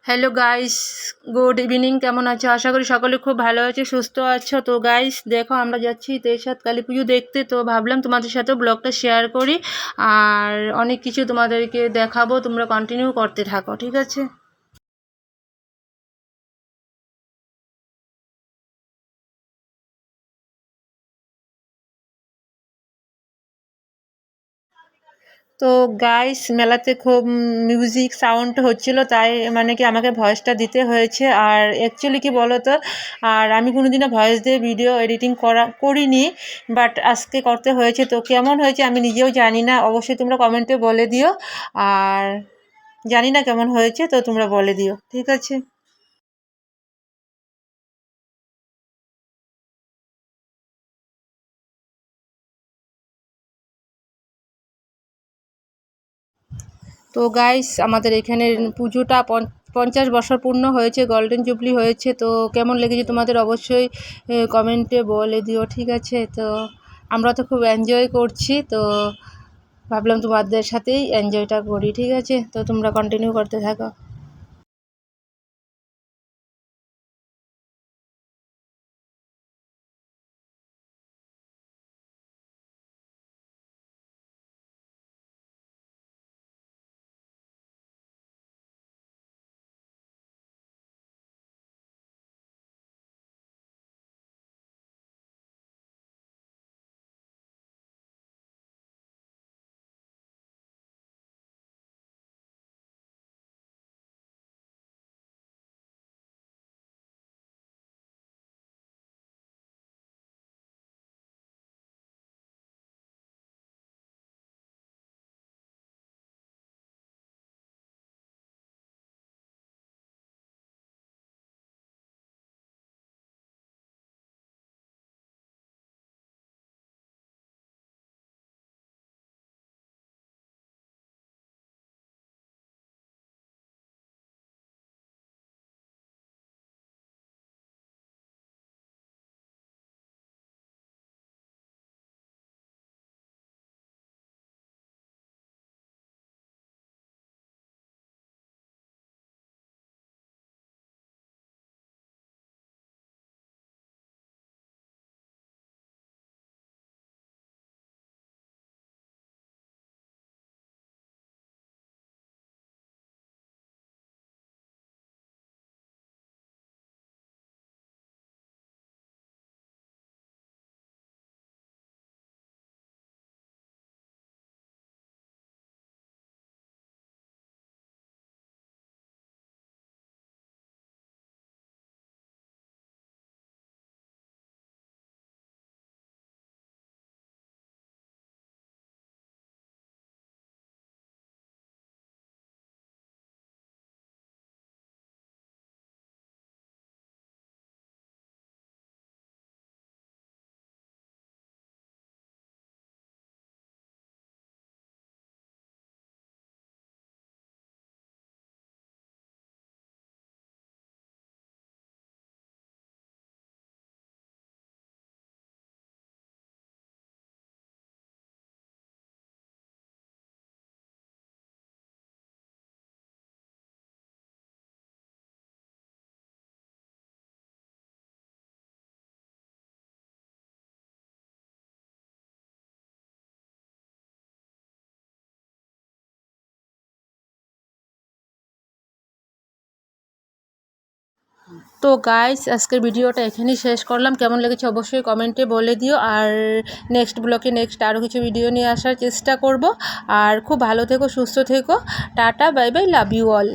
Hello guys, good evening. কেমন আছো? আশা করি সকলে খুব ভালো আছে, সুস্থ আছো। তো গাইস দেখো, আমরা যাচ্ছি তেরসাত কালী পুজো দেখতে। তো ভাবলাম তোমাদের সাথেও ব্লগটা শেয়ার করি, আর অনেক কিছু তোমাদেরকে দেখাবো। তোমরা কন্টিনিউ করতে থাকো, ঠিক আছে? তো গাইস, মেলাতে খুব মিউজিক সাউন্ড হচ্ছিল, তাই মানে কি আমাকে ভয়েসটা দিতে হয়েছে। আর অ্যাকচুয়ালি কি বলো তো, আর আমি কোনোদিনও ভয়েস দিয়ে ভিডিও এডিটিং করিনি, বাট আজকে করতে হয়েছে। তো কেমন হয়েছে আমি নিজেও জানি না, অবশ্যই তোমরা কমেন্টে বলে দিও। আর জানি না কেমন হয়েছে, তো তোমরা বলে দিও, ঠিক আছে? তো গাইস, আমাদের এখানের পুজোটা 50 বছর পূর্ণ হয়েছে, গোল্ডেন জুবলি হয়েছে। তো কেমন লেগেছে তোমাদের অবশ্যই কমেন্টে বলে দিও, ঠিক আছে? তো আমরা তো খুব এনজয় করছি, তো ভাবলাম তোমাদের সাথেই এনজয়টা করি, ঠিক আছে? তো তোমরা কন্টিনিউ করতে থাকো। তো গাইস, আজকের ভিডিওটা এখানেই শেষ করলাম। কেমন লেগেছে অবশ্যই কমেন্টে বলে দিও। আর নেক্সট ব্লগে আরও কিছু ভিডিও নিয়ে আসার চেষ্টা করব। আর খুব ভালো থেকো, সুস্থ থেকো। Tata, bye bye, love you all.